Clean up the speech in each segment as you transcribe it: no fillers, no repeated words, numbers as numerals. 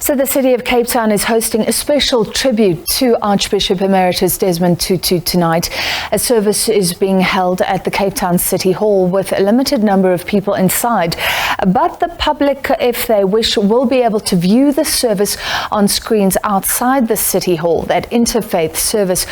So the city of Cape Town is hosting a special tribute to Archbishop Emeritus Desmond Tutu tonight. A service is being held at the Cape Town City Hall with a limited number of people inside. But the public, if they wish, will be able to view the service on screens outside the City Hall. That interfaith service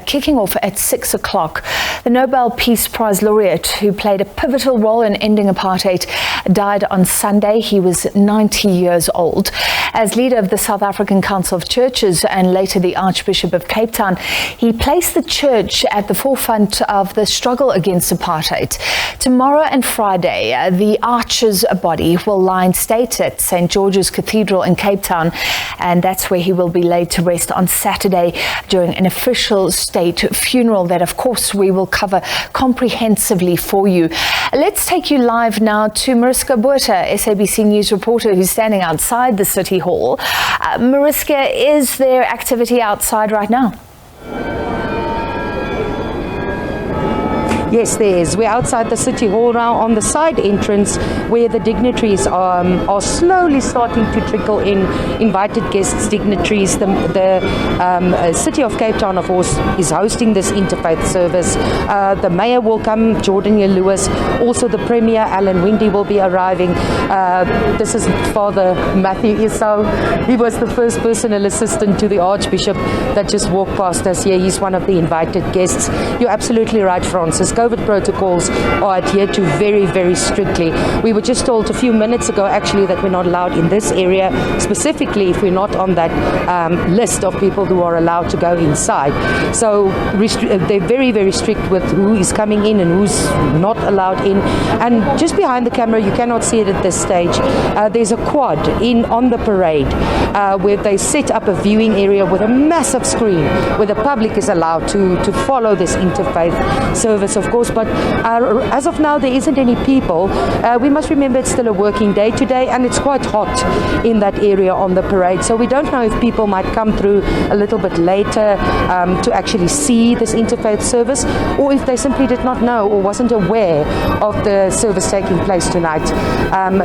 kicking off at 6 o'clock. The Nobel Peace Prize laureate, who played a pivotal role in ending apartheid, died on Sunday. He was 90 years old. As leader of the South African Council of Churches and later the Archbishop of Cape Town, he placed the church at the forefront of the struggle against apartheid. Tomorrow and Friday, the Archers body will lie in state at St. George's Cathedral in Cape Town, and that's where he will be laid to rest on Saturday during an official state funeral that, of course, we will cover comprehensively for you. Let's take you live now to Mariska Botha, SABC News reporter, who's standing outside the City Hall. Mariska, is there activity outside right now? Yes, there is. We're outside the City Hall now on the side entrance where the dignitaries are slowly starting to trickle in. Invited guests, dignitaries. The City of Cape Town, of course, is hosting this interfaith service. The Mayor will come, Jordan Lewis. Also the Premier, Alan Windy, will be arriving. This is Father Matthew Isau. He was the first personal assistant to the Archbishop that just walked past us here. He's one of the invited guests. You're absolutely right, Francis. COVID protocols are adhered to very, very strictly. We were just told a few minutes ago, actually, that we're not allowed in this area, specifically if we're not on that list of people who are allowed to go inside. So they're very, very strict with who is coming in and who's not allowed in. And just behind the camera, you cannot see it at this stage, there's a quad on the parade where they set up a viewing area with a massive screen where the public is allowed to follow this interfaith service, of course, but as of now there isn't any people. We must remember it's still a working day today and it's quite hot in that area on the parade, so we don't know if people might come through a little bit later to actually see this interfaith service, or if they simply did not know or wasn't aware of the service taking place tonight.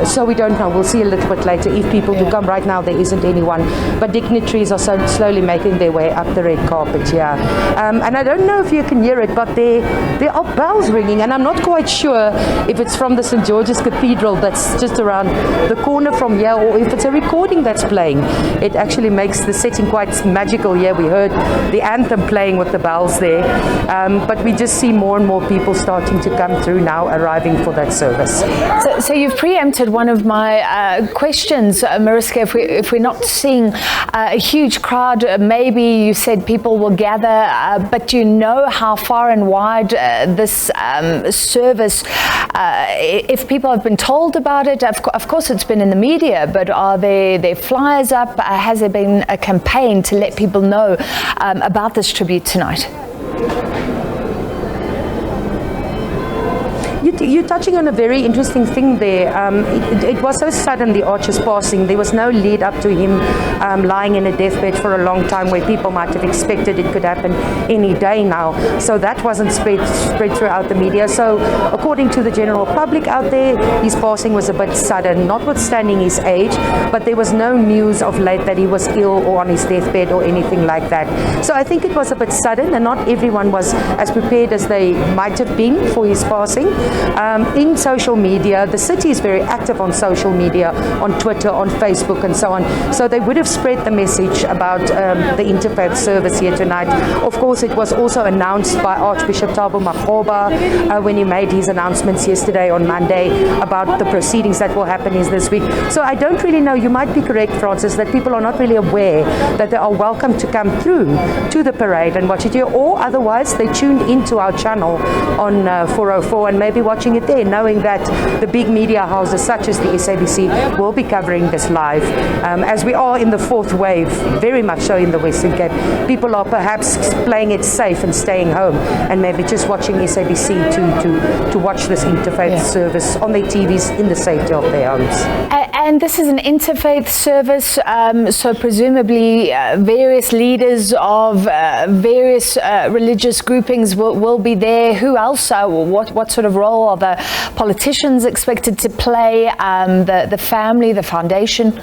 So we don't know. We'll see a little bit later if people do come. Right now there isn't anyone, but dignitaries are so slowly making their way up the red carpet here. And I don't know if you can hear it, but there are bells ringing, and I'm not quite sure if it's from the St. George's Cathedral that's just around the corner from here, or if it's a recording that's playing. It actually makes the setting quite magical here. We heard the anthem playing with the bells there, but we just see more and more people starting to come through now, arriving for that service. So you've preempted one of my questions, Mariska. If we're not seeing a huge crowd, maybe you said people will gather, but do you know how far and wide this service, if people have been told about it? Of course it's been in the media, but are there flyers up? Has there been a campaign to let people know about this tribute tonight? You're touching on a very interesting thing there. It was so sudden, the Archer's passing. There was no lead up to him lying in a deathbed for a long time, where people might have expected it could happen any day now. So that wasn't spread throughout the media. So according to the general public out there, his passing was a bit sudden, notwithstanding his age, but there was no news of late that he was ill or on his deathbed or anything like that. So I think it was a bit sudden, and not everyone was as prepared as they might have been for his passing. In social media, the city is very active on social media, on Twitter, on Facebook, and so on. So they would have spread the message about the interfaith service here tonight. Of course, it was also announced by Archbishop Makgoba when he made his announcements yesterday on Monday about the proceedings that will happen this week. So I don't really know. You might be correct, Francis, that people are not really aware that they are welcome to come through to the parade and watch it here, or otherwise they tuned into our channel on 404 and maybe watching it there, knowing that the big media houses such as the SABC will be covering this live. As we are in the fourth wave, very much so in the Western Cape, people are perhaps playing it safe and staying home and maybe just watching SABC to watch this interfaith service on their TVs in the safety of their homes. And this is an interfaith service, so presumably various leaders of various religious groupings will be there. Who else? What sort of role are the politicians expected to play? The family, the foundation?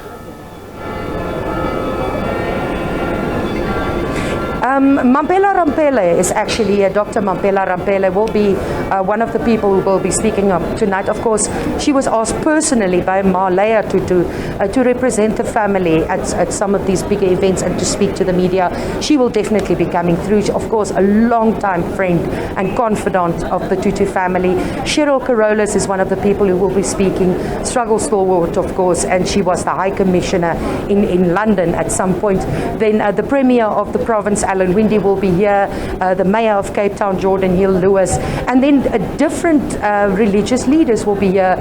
Mampela Rampele is actually, Dr. Mampela Rampele will be one of the people who will be speaking tonight. Of course, she was asked personally by Mariska Tutu to represent the family at some of these bigger events and to speak to the media. She will definitely be coming through. Of course, a long-time friend and confidant of the Tutu family. Cheryl Carolus is one of the people who will be speaking. Struggle stalwart, of course, and she was the High Commissioner in London at some point. Then the Premier of the province, Alan Winde, will be here. The Mayor of Cape Town, Jordan Hill-Lewis, and then different religious leaders will be here,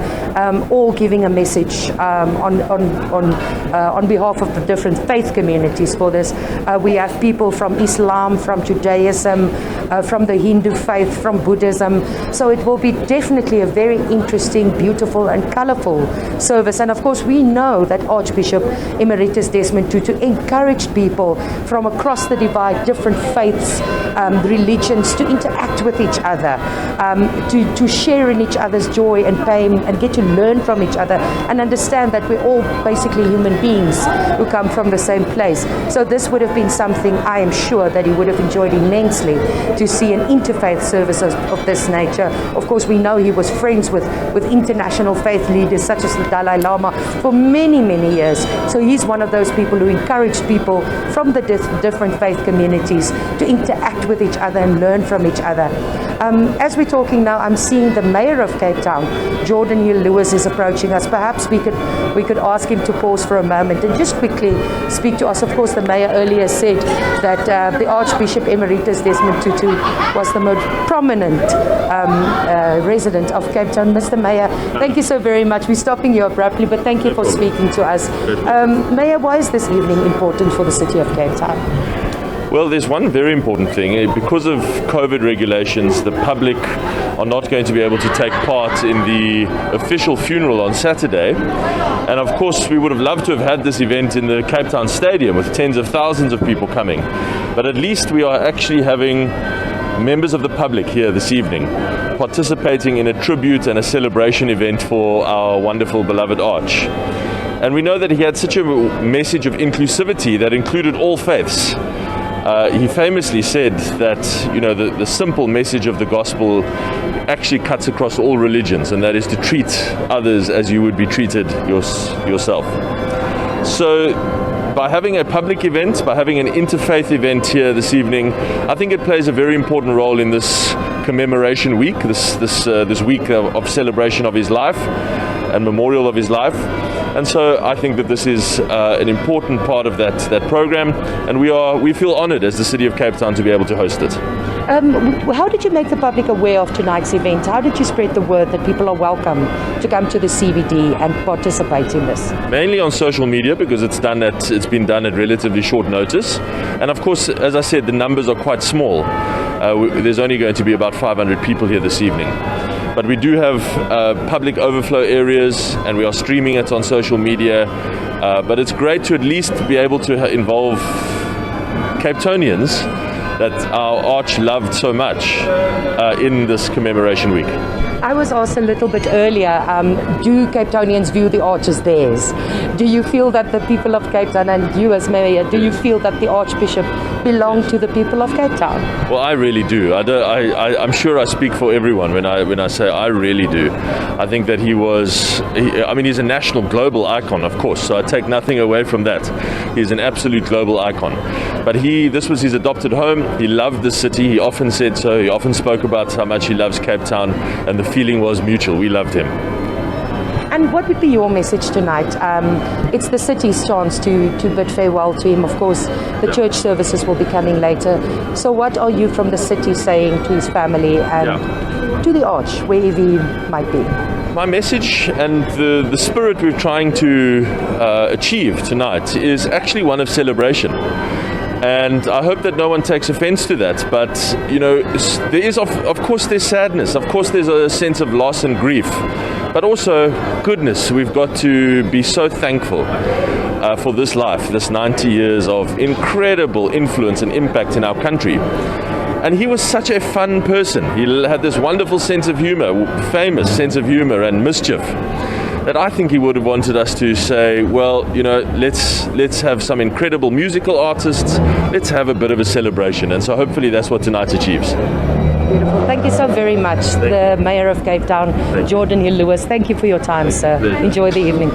all giving a message on behalf of the different faith communities for this. We have people from Islam, from Judaism, from the Hindu faith, from Buddhism. So it will be definitely a very interesting, beautiful and colorful service. And of course, we know that Archbishop Emeritus Desmond Tutu encouraged people from across the divide, different faiths, religions, to interact with each other, to share in each other's joy and pain, and get to learn from each other and understand that we're all basically human beings who come from the same place. So this would have been something I am sure that he would have enjoyed immensely, to see an interfaith service of this nature. Of course, we know he was friends with international faith leaders such as the Dalai Lama for many, many years. So he's one of those people who encouraged people from the different faith communities to interact with each other and learn from each other. As we're talking now, I'm seeing the Mayor of Cape Town, Jordan Hill-Lewis, is approaching us. Perhaps we could ask him to pause for a moment and just quickly speak to us. Of course, the Mayor earlier said that the Archbishop Emeritus Desmond Tutu was the most prominent resident of Cape Town. Mr. Mayor, thank you so very much. We're stopping you abruptly, but thank you for speaking to us. Mayor, why is this evening important for the city of Cape Town? Well, there's one very important thing. Because of COVID regulations, the public are not going to be able to take part in the official funeral on Saturday. And of course, we would have loved to have had this event in the Cape Town Stadium with tens of thousands of people coming. But at least we are actually having members of the public here this evening participating in a tribute and a celebration event for our wonderful beloved Arch. And we know that he had such a message of inclusivity that included all faiths. He famously said that, the simple message of the gospel actually cuts across all religions, and that is to treat others as you would be treated yourself. So by having a public event, by having an interfaith event here this evening, I think it plays a very important role in this commemoration week, this week of celebration of his life and memorial of his life. And so I think that this is an important part of that program, and we feel honored as the City of Cape Town to be able to host it. How did you make the public aware of tonight's event? How did you spread the word that people are welcome to come to the CBD and participate in this? Mainly on social media, because it's been done at relatively short notice. And of course, as I said, the numbers are quite small. There's only going to be about 500 people here this evening. But we do have public overflow areas, and we are streaming it on social media. But it's great to at least be able to involve Cape Townians that our Arch loved so much in this commemoration week. I was asked a little bit earlier, do Cape Townians view the Arch as theirs? Do you feel that the people of Cape Town, and you as Mayor, do you feel that the Archbishop belonged to the people of Cape Town? Well, I really do. I'm sure I speak for everyone when I say I really do. I think that he's a national, global icon, of course, so I take nothing away from that. He's an absolute global icon. But this was his adopted home. He loved the city. He often said so. He often spoke about how much he loves Cape Town, and the feeling was mutual. We loved him. And what would be your message tonight? It's the city's chance to bid farewell to him. Of course, the church services will be coming later. So what are you from the city saying to his family and to the Arch, wherever he might be? My message and the spirit we're trying to achieve tonight is actually one of celebration. And I hope that no one takes offense to that. But, there is, of course, there's sadness. Of course, there's a sense of loss and grief. But also, goodness, we've got to be so thankful for this life, this 90 years of incredible influence and impact in our country. And he was such a fun person. He had this wonderful sense of humor, famous sense of humor and mischief. that I think he would have wanted us to say, well, you know, let's have some incredible musical artists, let's have a bit of a celebration. And so hopefully that's what tonight achieves. Beautiful. Thank you so very much, the Mayor of Cape Town, Jordan Hill Lewis. Thank you for your time, sir. Enjoy the evening.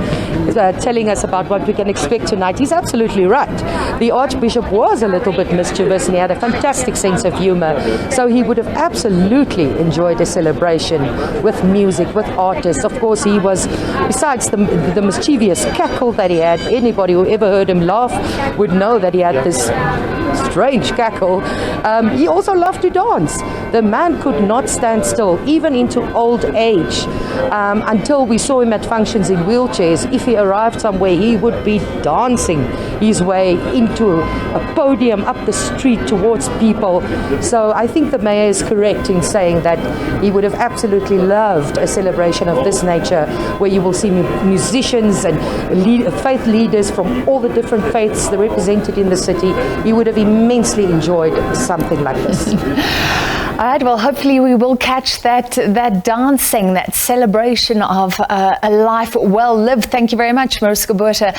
Telling us about what we can expect tonight. He's absolutely right. The Archbishop was a little bit mischievous and he had a fantastic sense of humor. So he would have absolutely enjoyed a celebration with music, with artists. Of course, he was, besides the mischievous cackle that he had, anybody who ever heard him laugh would know that he had this strange cackle. He also loved to dance. The man could not stand still, even into old age, until we saw him at functions in wheelchairs. If he arrived somewhere, he would be dancing his way into a podium, up the street towards people. So I think the mayor is correct in saying that he would have absolutely loved a celebration of this nature, where you will see musicians and faith leaders from all the different faiths represented in the city. He would have immensely enjoyed something like this. All right, well, hopefully we will catch that dancing, that celebration of a life well lived. Thank you very much, Mariska Botha.